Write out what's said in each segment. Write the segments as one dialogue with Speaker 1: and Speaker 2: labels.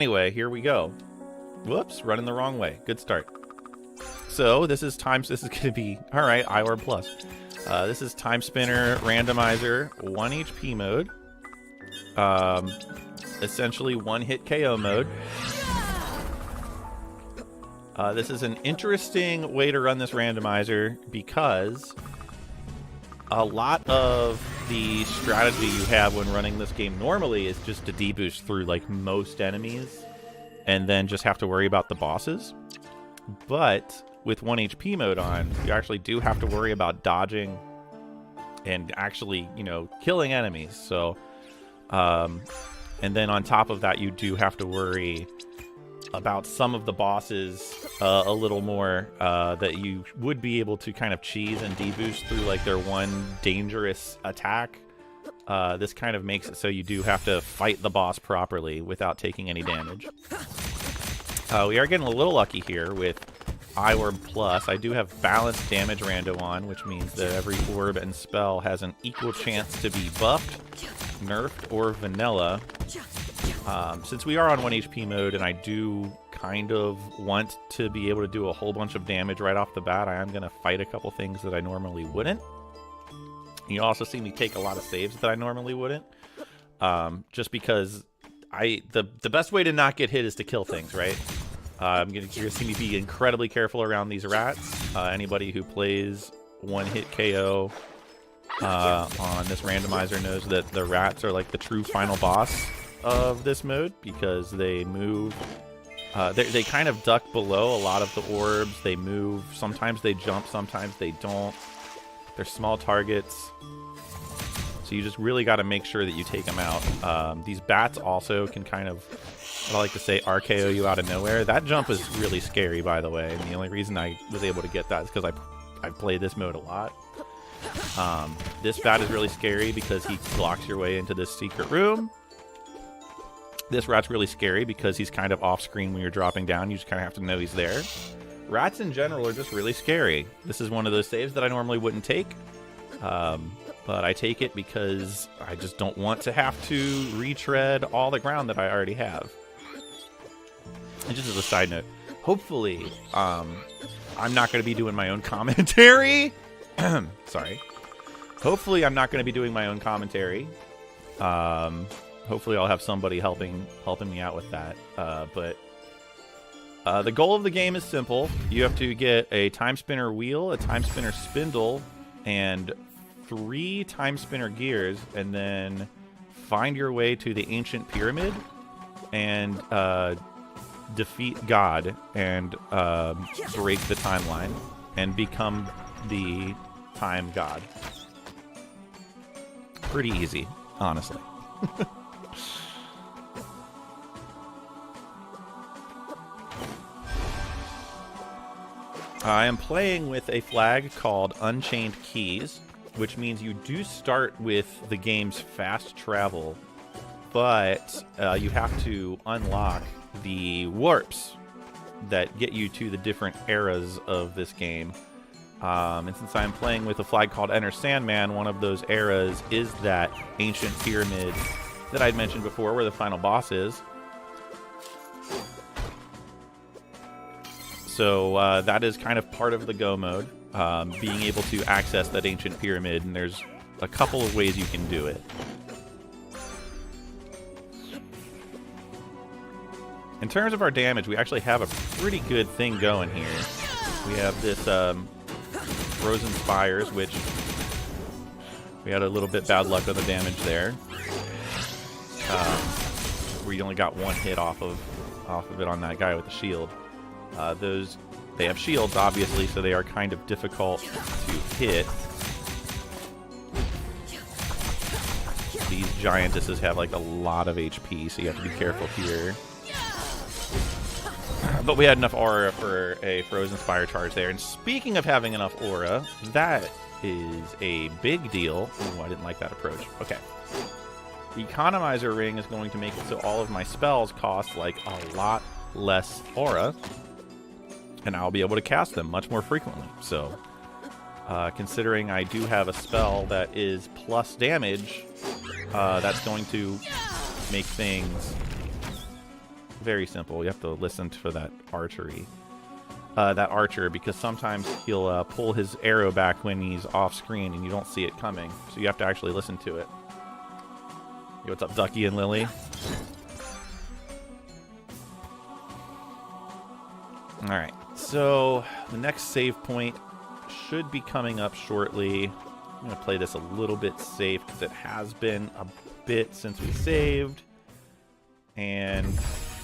Speaker 1: Anyway, here we go. Whoops, running the wrong way. Good start. So this is going to be, all right, iOrb Plus. This is Time Spinner Randomizer 1 HP mode. Essentially one-hit KO mode. This is an interesting way to run this randomizer because a lot of the strategy you have when running this game normally is just to deboost through like most enemies and then just have to worry about the bosses. But with 1 HP mode on, you actually do have to worry about dodging and actually, you know, killing enemies. So, and then on top of that, you do have to worry about some of the bosses a little more that you would be able to kind of cheese and deboost through like their one dangerous attack. This kind of makes it so you do have to fight the boss properly without taking any damage. We are getting a little lucky here with iOrb Plus. I do have balanced damage rando on, which means that every orb and spell has an equal chance to be buffed, nerfed, or vanilla. Since we are on 1 HP mode and I do kind of want to be able to do a whole bunch of damage right off the bat, I am going to fight a couple things that I normally wouldn't. You also see me take a lot of saves that I normally wouldn't. Just because the best way to not get hit is to kill things, right? You're going to see me be incredibly careful around these rats. Anybody who plays one-hit KO on this randomizer knows that the rats are like the true final boss of this mode because they move. They kind of duck below a lot of the orbs. They move. Sometimes they jump. Sometimes they don't. They're small targets. So you just really got to make sure that you take them out. These bats also can kind of, what I like to say, RKO you out of nowhere. That jump is really scary, by the way. And the only reason I was able to get that is because I've played this mode a lot. This bat is really scary because he blocks your way into this secret room. This rat's really scary because he's kind of off screen when you're dropping down. You just kind of have to know he's there. Rats in general are just really scary. This is one of those saves that I normally wouldn't take. But I take it because I just don't want to have to retread all the ground that I already have. And just as a side note, hopefully I'm not going to be doing my own commentary. Sorry. Hopefully I'm not going to be doing my own commentary. Hopefully I'll have somebody helping me out with that. But the goal of the game is simple. You have to get a Time Spinner wheel, a Time Spinner spindle, and 3 Time Spinner gears, and then find your way to the ancient pyramid and defeat God and break the timeline and become the time god. Pretty easy, honestly. I am playing with a flag called Unchained Keys, which means you do start with the game's fast travel, but you have to unlock the warps that get you to the different eras of this game. And since I'm playing with a flag called Enter Sandman, one of those eras is that ancient pyramid that I'd mentioned before, where the final boss is. So that is kind of part of the go mode, being able to access that ancient pyramid, and there's a couple of ways you can do it. In terms of our damage, we actually have a pretty good thing going here. We have this Frozen Spires, which we had a little bit bad luck with the damage there. Where you only got 1 hit off of it on that guy with the shield. They have shields, obviously, so they are kind of difficult to hit. These giantesses have like a lot of HP, so you have to be careful here. But we had enough aura for a Frozen Spire charge there. And speaking of having enough aura, that is a big deal. Ooh, I didn't like that approach. Okay. The Economizer Ring is going to make it so all of my spells cost like a lot less aura. And I'll be able to cast them much more frequently. So, considering I do have a spell that is plus damage, that's going to make things very simple. You have to listen for that archer, because sometimes he'll pull his arrow back when he's off screen and you don't see it coming. So you have to actually listen to it. Yo, what's up, Ducky and Lily? Alright, so the next save point should be coming up shortly. I'm going to play this a little bit safe because it has been a bit since we saved. And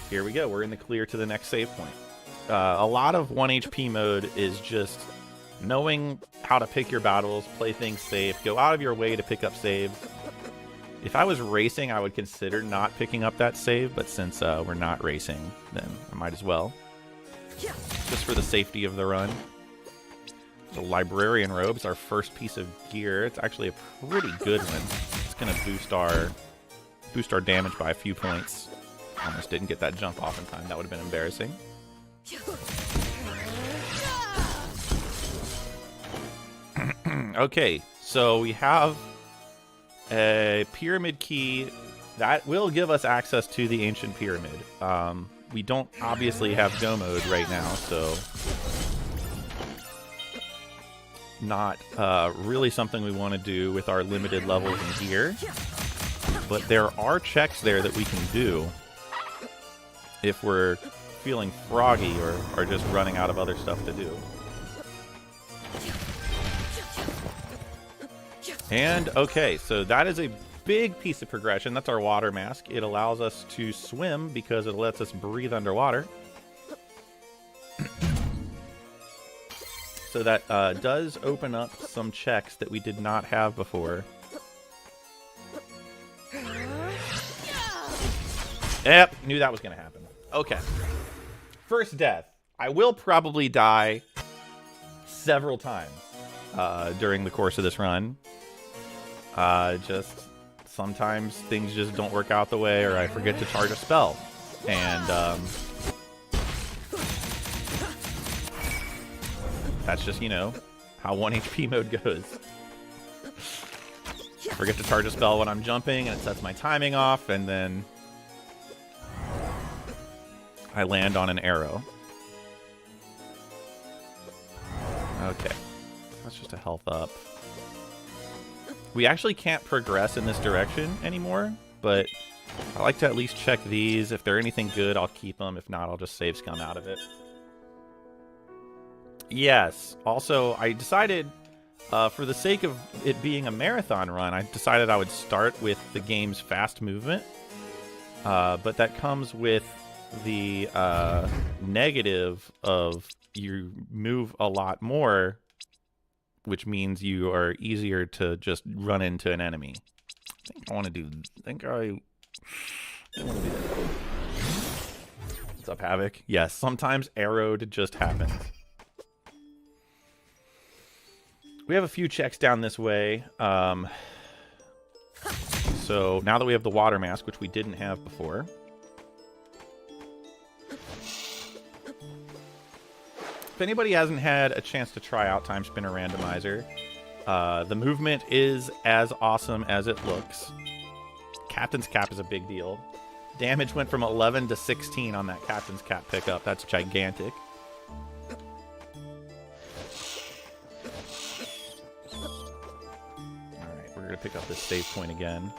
Speaker 1: here we go. We're in the clear to the next save point. A lot of 1 HP mode is just knowing how to pick your battles, play things safe, go out of your way to pick up saves. If I was racing, I would consider not picking up that save, but since we're not racing, then I might as well. Just for the safety of the run. The Librarian Robe is our first piece of gear. It's actually a pretty good one. It's going to boost our damage by a few points. Almost didn't get that jump off in time. That would have been embarrassing. Okay, so we have a pyramid key that will give us access to the ancient pyramid. We don't obviously have go mode right now, so not really something we want to do with our limited levels in gear. But there are checks there that we can do if we're feeling froggy or just running out of other stuff to do. And okay, so that is a big piece of progression. That's our water mask. It allows us to swim because it lets us breathe underwater. So that does open up some checks that we did not have before. Yep, knew that was going to happen. Okay. First death. I will probably die several times during the course of this run. Just sometimes things just don't work out the way, or I forget to charge a spell. And that's just, you know, how 1 HP mode goes. I forget to charge a spell when I'm jumping, and it sets my timing off, and then I land on an arrow. Okay. That's just a health up. We actually can't progress in this direction anymore, but I like to at least check these. If they're anything good, I'll keep them. If not, I'll just save scum out of it. Yes. Also, I decided, for the sake of it being a marathon run, I decided I would start with the game's fast movement. But that comes with the negative of you move a lot more, which means you are easier to just run into an enemy. I think I want to do... I want to do that. What's up, Havoc? Yes, sometimes arrowed just happens. We have a few checks down this way. So now that we have the water mask, which we didn't have before... If anybody hasn't had a chance to try out Time Spinner Randomizer, the movement is as awesome as it looks. Captain's Cap is a big deal. Damage went from 11 to 16 on that Captain's Cap pickup. That's gigantic. Alright, we're going to pick up this save point again.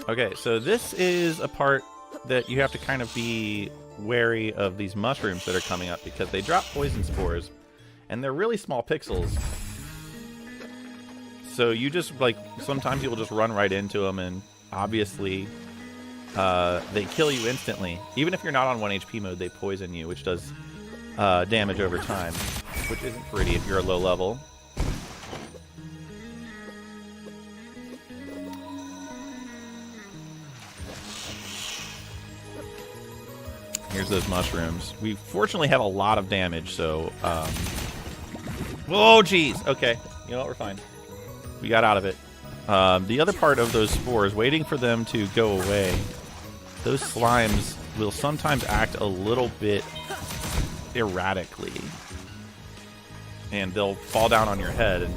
Speaker 1: Okay, so this is a part that you have to kind of be wary of these mushrooms that are coming up because they drop poison spores, and they're really small pixels. So you just, like, sometimes you'll just run right into them, and obviously they kill you instantly. Even if you're not on 1 HP mode, they poison you, which does damage over time, which isn't pretty if you're a low level. Here's those mushrooms. We fortunately have a lot of damage, so... Whoa, jeez! Okay. You know what? We're fine. We got out of it. The other part of those spores, waiting for them to go away, those slimes will sometimes act a little bit erratically. And they'll fall down on your head. And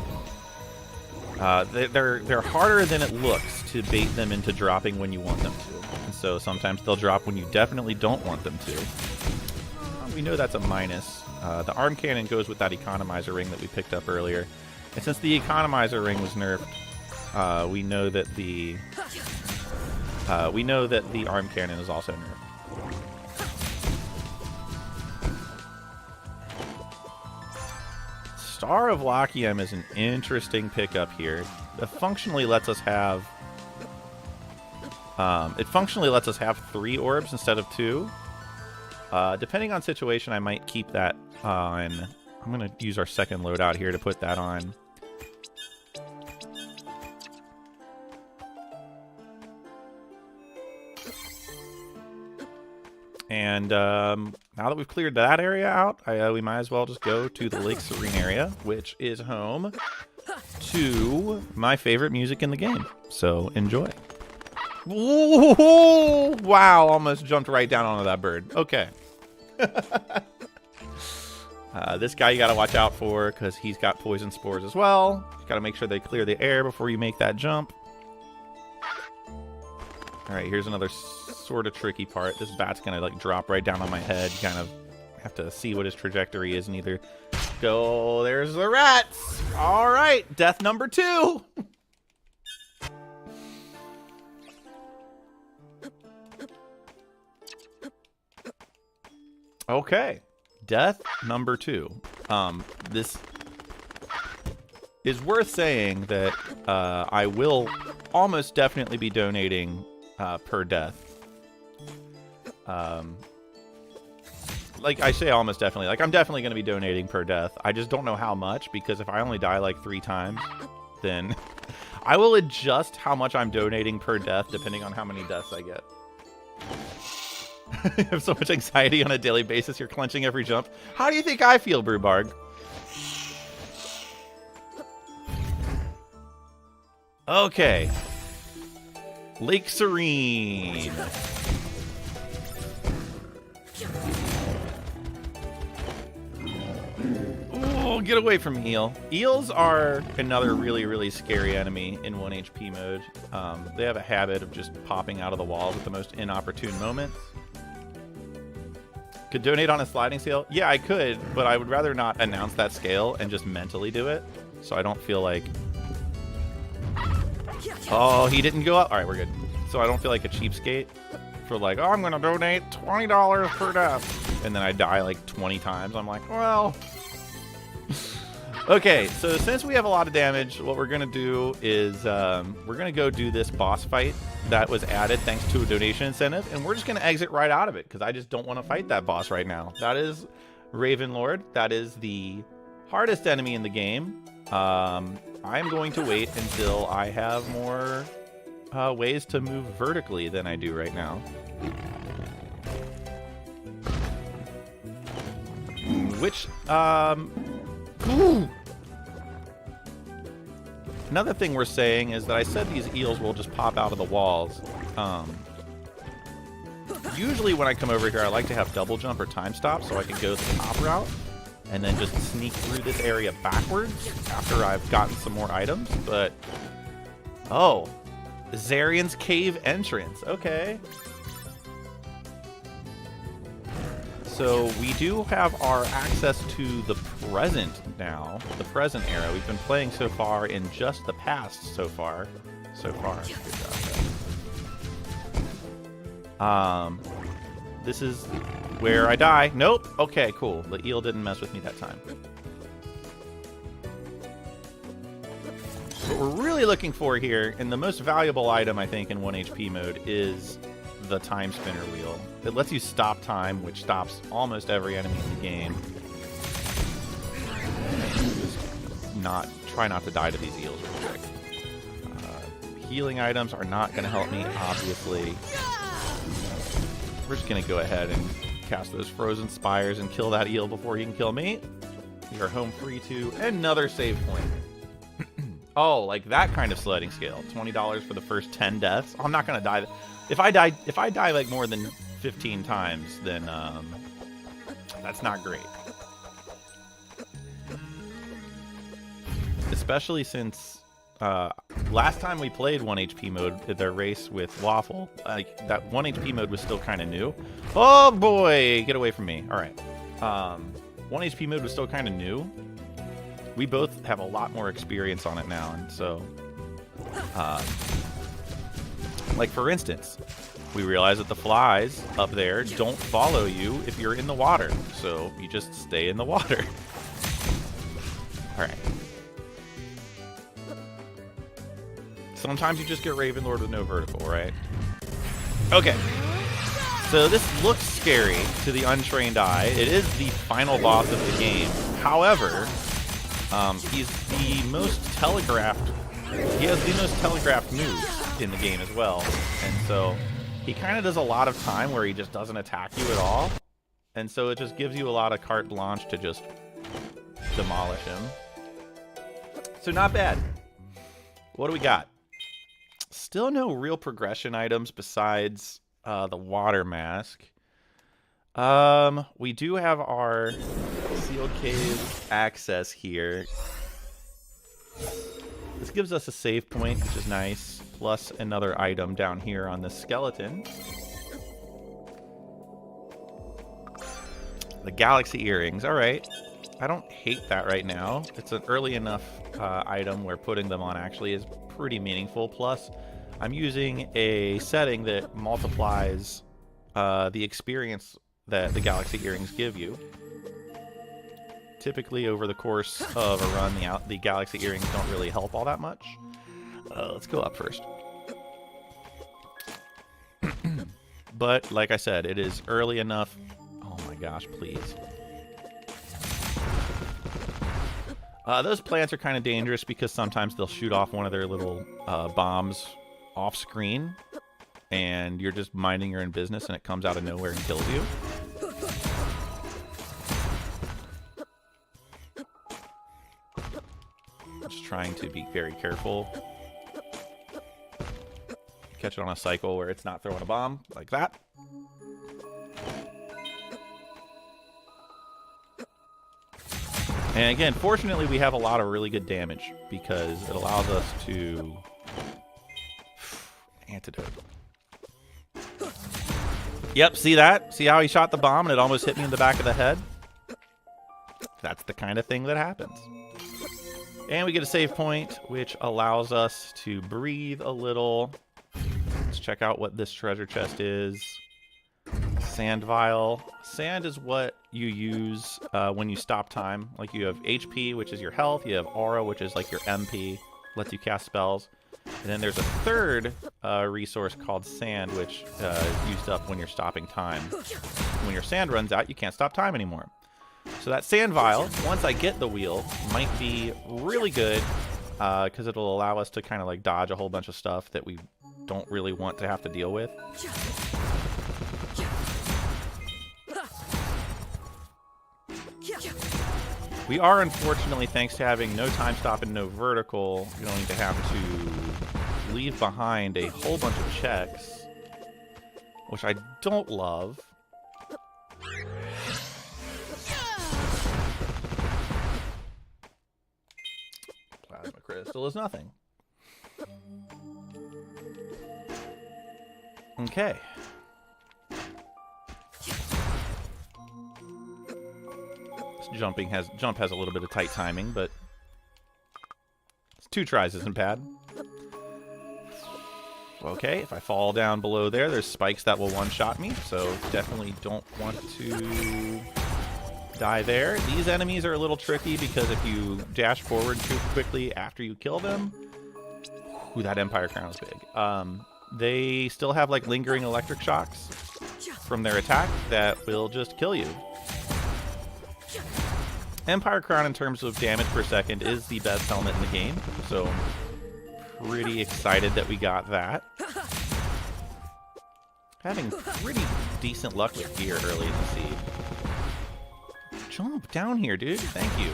Speaker 1: They're harder than it looks to bait them into dropping when you want them to. And so sometimes they'll drop when you definitely don't want them to. We know that's a minus. The arm cannon goes with that economizer ring that we picked up earlier. And since the economizer ring was nerfed, we know that the arm cannon is also nerfed. Star of Lachiam is an interesting pickup here. It functionally lets us have 3 orbs instead of 2. Depending on situation, I might keep that on. I'm going to use our second loadout here to put that on. And now that we've cleared that area out, we might as well just go to the Lake Serene area, which is home to my favorite music in the game. So enjoy. Ooh, wow, almost jumped right down onto that bird. Okay. This guy you got to watch out for because he's got poison spores as well. Got to make sure they clear the air before you make that jump. All right, here's another sort of tricky part. This bat's going to like drop right down on my head. You kind of have to see what his trajectory is and either go, there's the rats. All right, death number 2. Okay, death number 2. This is worth saying that I will almost definitely be donating per death. Like I say almost definitely. Like I'm definitely going to be donating per death. I just don't know how much because if I only die like 3 times, then I will adjust how much I'm donating per death depending on how many deaths I get. I have so much anxiety on a daily basis. You're clenching every jump. How do you think I feel, Brewbarg? Okay. Lake Serene. Oh, get away from me, eel. Eels are another really, really scary enemy in 1 HP mode. They have a habit of just popping out of the walls at the most inopportune moments. Could donate on a sliding scale? Yeah, I could, but I would rather not announce that scale and just mentally do it. So I don't feel like... Oh, he didn't go up. All right, we're good. So I don't feel like a cheapskate for like, oh, I'm going to donate $20 per death. And then I die like 20 times. I'm like, well... Okay, so since we have a lot of damage, what we're going to do is we're going to go do this boss fight that was added thanks to a donation incentive, and we're just going to exit right out of it because I just don't want to fight that boss right now. That is Ravenlord. That is the hardest enemy in the game. I'm going to wait until I have more ways to move vertically than I do right now. Which, ooh. Another thing we're saying is that I said these eels will just pop out of the walls. Usually when I come over here, I like to have double jump or time stop so I can go the top route and then just sneak through this area backwards after I've gotten some more items. But, oh, Zarian's Cave entrance. Okay. So we do have our access to the present now, the present era. We've been playing so far in just the past so far. Good job, this is where I die. Nope. Okay, cool. The eel didn't mess with me that time. What we're really looking for here, and the most valuable item, I think, in 1 HP mode is the time spinner wheel. It lets you stop time, which stops almost every enemy in the game. Just try not to die to these eels real quick. Healing items are not going to help me, obviously. We're just going to go ahead and cast those frozen spires and kill that eel before he can kill me. We are home free to another save point. Oh, like that kind of sliding scale. $20 for the first 10 deaths. I'm not going to die. If I die like more than 15 times, then that's not great. Especially since Last time we played 1 HP mode, the race with Waffle, that 1 HP mode was still kind of new. Oh boy, get away from me. All right. 1 HP mode was still kind of new. We both have a lot more experience on it now, and so, like for instance, we realize that the flies up there don't follow you if you're in the water, so you just stay in the water. All right. Sometimes you just get Ravenlord with no vertical, right? Okay. So this looks scary to the untrained eye. It is the final boss of the game. However, he's the most telegraphed. He has the most telegraphed moves in the game as well, and so he kind of does a lot of time where he just doesn't attack you at all, and so it just gives you a lot of carte blanche to just demolish him. So not bad. What do we got? Still no real progression items besides the water mask. We do have our sealed cave access here. This gives us a save point, which is nice, plus another item down here on the skeleton. The galaxy earrings. All right. I don't hate that right now. It's an early enough item where putting them on actually is pretty meaningful. Plus, I'm using a setting that multiplies the experience that the galaxy earrings give you. Typically, over the course of a run, the galaxy earrings don't really help all that much. Let's go up first. But, like I said, it is early enough. Oh my gosh, please. Those plants are kind of dangerous because sometimes they'll shoot off one of their little bombs off screen, and you're just minding your own business and it comes out of nowhere and kills you. Just trying to be very careful. Catch it on a cycle where it's not throwing a bomb like that. And again, fortunately, we have a lot of really good damage because it allows us to... Antidote. Yep, see that? See how he shot the bomb and it almost hit me in the back of the head? That's the kind of thing that happens. And we get a save point, which allows us to breathe a little. Let's check out what this treasure chest is. Sand vial. Sand is what you use when you stop time. Like you have HP, which is your health. You have aura, which is like your MP. Lets you cast spells. And then there's a third resource called sand, which is used up when you're stopping time. When your sand runs out, you can't stop time anymore. So that sand vial, once I get the wheel, might be really good because it'll allow us to kind of like dodge a whole bunch of stuff that we don't really want to have to deal with. We are, unfortunately, thanks to having no time stop and no vertical, going to have to leave behind a whole bunch of checks, which I don't love. Plasma crystal is nothing. Okay. Jump has a little bit of tight timing, but 2 tries isn't bad. Okay, if I fall down below there, there's spikes that will one-shot me, so definitely don't want to die there. These enemies are a little tricky because if you dash forward too quickly after you kill them, ooh, that Empire Crown is big. They still have like lingering electric shocks from their attack that will just kill you. Empire Crown, in terms of damage per second, is the best helmet in the game, so pretty excited that we got that. Having pretty decent luck with gear early in the seed. Jump down here, dude. Thank you.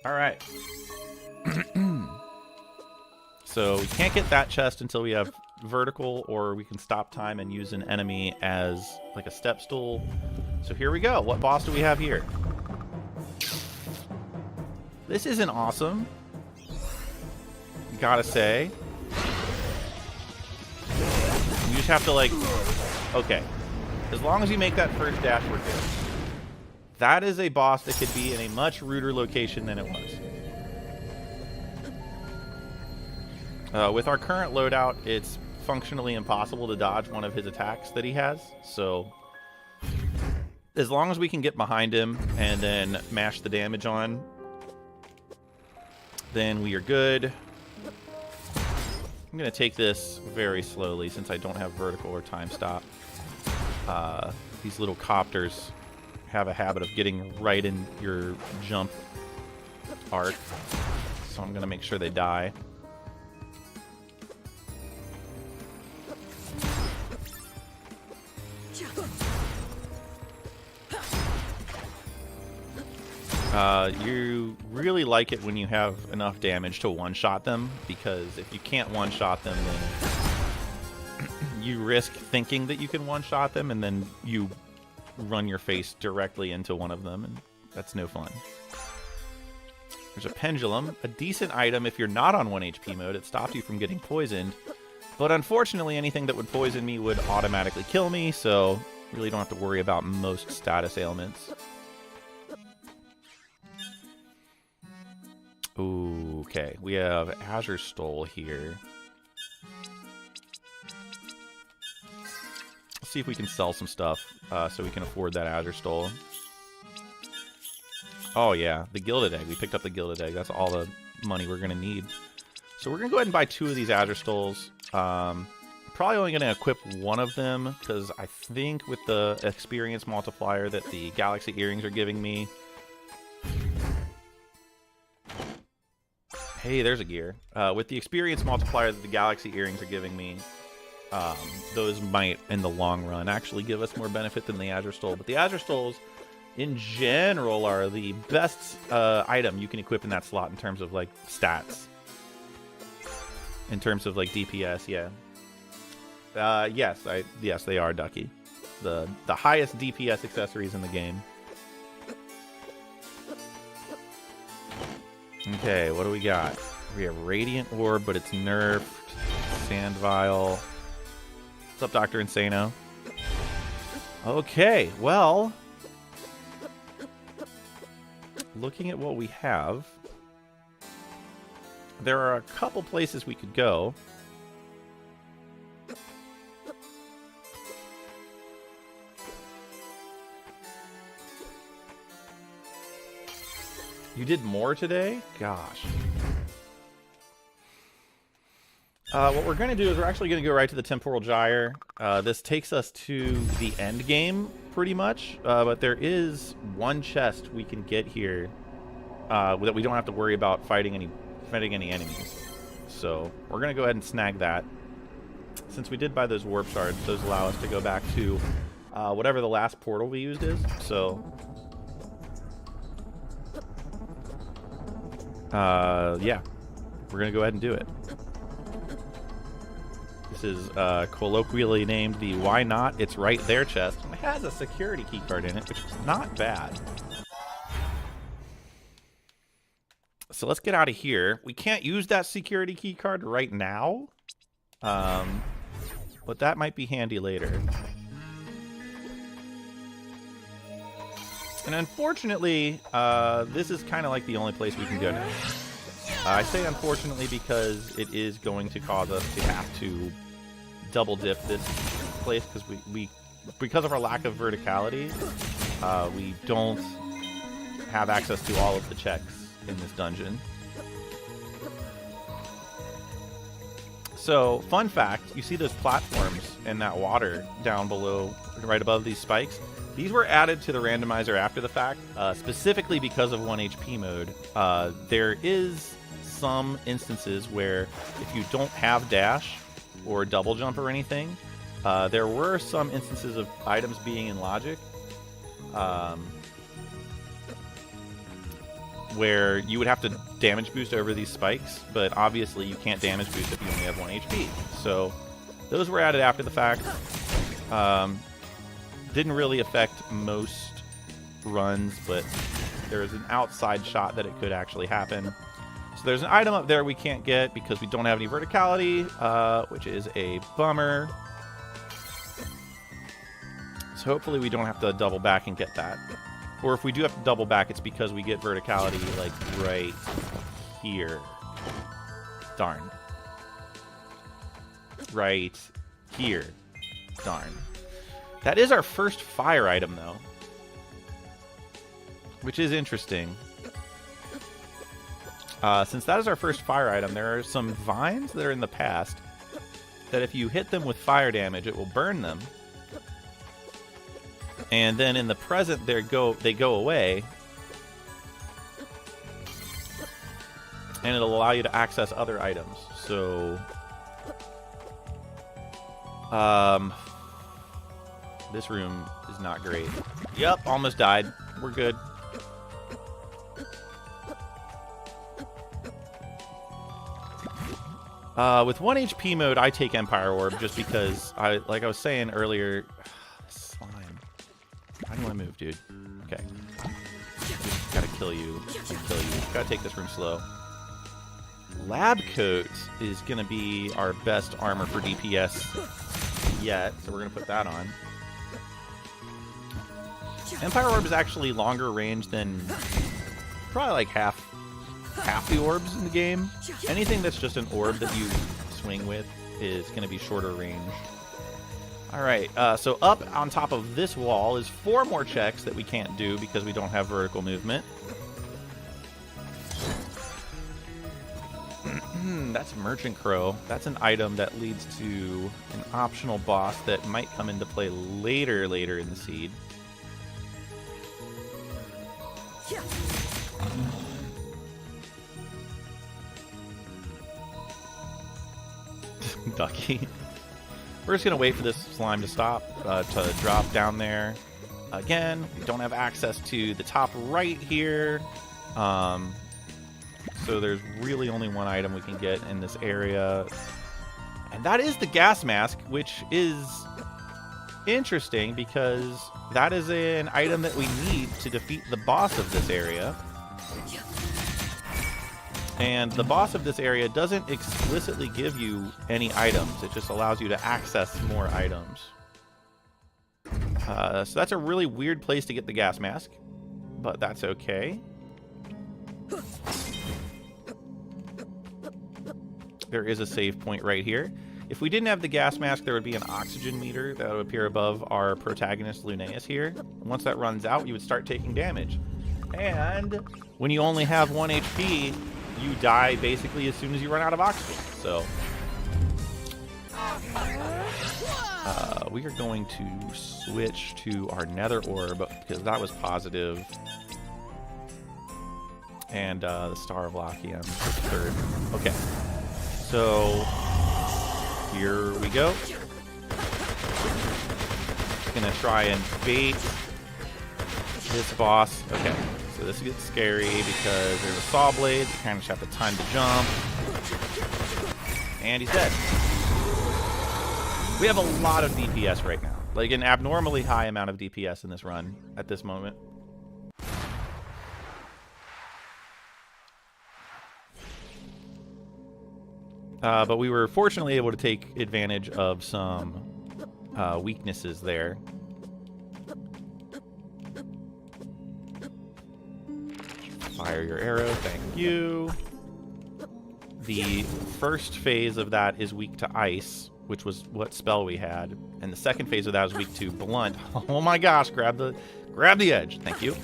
Speaker 1: All right. So we can't get that chest until we have vertical, or we can stop time and use an enemy as like a step stool. So here we go. What boss do we have here? This isn't awesome, gotta say. You just have to like, okay, as long as you make that first dash, we're good. That is a boss that could be in a much ruder location than it was. With our current loadout, it's functionally impossible to dodge one of his attacks that he has. So as long as we can get behind him and then mash the damage on, then we are good. I'm going to take this very slowly since I don't have vertical or time stop. These little copters have a habit of getting right in your jump arc, so I'm going to make sure they die. You really like it when you have enough damage to one-shot them, because if you can't one-shot them, then you risk thinking that you can one-shot them, and then you run your face directly into one of them, and that's no fun. There's a pendulum, a decent item if you're not on 1 HP mode. It stops you from getting poisoned, but unfortunately anything that would poison me would automatically kill me, so really don't have to worry about most status ailments. Ooh, okay, we have Azure Stole here. Let's see if we can sell some stuff so we can afford that Azure Stole. Oh yeah, the Gilded Egg. We picked up the Gilded Egg. That's all the money we're going to need. So we're going to go ahead and buy 2 of these Azure Stoles. Probably only going to equip one of them, because I think with the experience multiplier that the Galaxy Earrings are giving me... Hey, there's a gear. With the experience multiplier that the Galaxy Earrings are giving me, those might, in the long run, actually give us more benefit than the Azure Stole. But the Azure Stoles, in general, are the best item you can equip in that slot in terms of, like, stats. In terms of, like, DPS, yeah. Yes, they are, Ducky. The highest DPS accessories in the game. Okay, what do we got? We have Radiant Orb, but it's nerfed. Sand Vial. What's up, Dr. Insano? Okay, well... looking at what we have... there are a couple places we could go. You did more today? Gosh. What we're going to do is we're actually going to go right to the Temporal Gyre. This takes us to the end game, pretty much. But there is one chest we can get here that we don't have to worry about fighting any enemies. So we're going to go ahead and snag that. Since we did buy those warp shards, those allow us to go back to whatever the last portal we used is. So... yeah, we're gonna go ahead and do it. This is colloquially named the Why Not It's Right There chest. It has a security keycard in it, which is not bad. So let's get out of here. We can't use that security keycard right now, but that might be handy later. And unfortunately, this is kind of like the only place we can go now. I say unfortunately because it is going to cause us to have to double dip this place, because because of our lack of verticality, we don't have access to all of the checks in this dungeon. So, fun fact, you see those platforms in that water down below, right above these spikes? These were added to the randomizer after the fact, specifically because of 1 HP mode. There is some instances where if you don't have dash or double jump or anything, there were some instances of items being in logic. where you would have to damage boost over these spikes, but obviously you can't damage boost if you only have 1 HP. So those were added after the fact. Didn't really affect most runs, but there is an outside shot that it could actually happen. So there's an item up there we can't get because we don't have any verticality, which is a bummer. So hopefully we don't have to double back and get that. Or if we do have to double back, it's because we get verticality, like, right here. Darn. Right here. Darn. That is our first fire item, though. Which is interesting. Since that is our first fire item, there are some vines that are in the past that if you hit them with fire damage, it will burn them. And then in the present, they go away. And it'll allow you to access other items. So, this room is not great. Yep, almost died. We're good. With 1 HP mode, I take Empire Orb just because, like I was saying earlier, slime. How do you want to move, dude? Okay. Just gotta kill you. Gotta take this room slow. Lab Coat is gonna be our best armor for DPS yet, so we're gonna put that on. Empire Orb is actually longer range than probably like half the orbs in the game. Anything that's just an orb that you swing with is going to be shorter range. Alright, so up on top of this wall is 4 more checks that we can't do because we don't have vertical movement. That's Merchant Crow. That's an item that leads to an optional boss that might come into play later in the seed. Ducky. We're just gonna wait for this slime to stop, to drop down there. Again, we don't have access to the top right here, so there's really only one item we can get in this area, and that is the gas mask, which is interesting because that is an item that we need to defeat the boss of this area. And the boss of this area doesn't explicitly give you any items. It just allows you to access more items. So that's a really weird place to get the gas mask, but that's okay. There is a save point right here. If we didn't have the gas mask, there would be an oxygen meter that would appear above our protagonist Linnaeus here. Once that runs out, you would start taking damage. And when you only have 1 HP, you die basically as soon as you run out of oxygen. So we are going to switch to our nether orb because that was positive. And the Star of Lachian for 3rd. Okay. So here we go. Just gonna try and bait this boss. Okay. So this gets scary because there's a saw blade. You kind of just have the time to jump. And he's dead. We have a lot of DPS right now. Like an abnormally high amount of DPS in this run at this moment. But we were fortunately able to take advantage of some weaknesses there. Fire your arrow, thank you. The first phase of that is weak to ice, which was what spell we had, and the second phase of that is weak to blunt. Oh my gosh, grab the edge, thank you.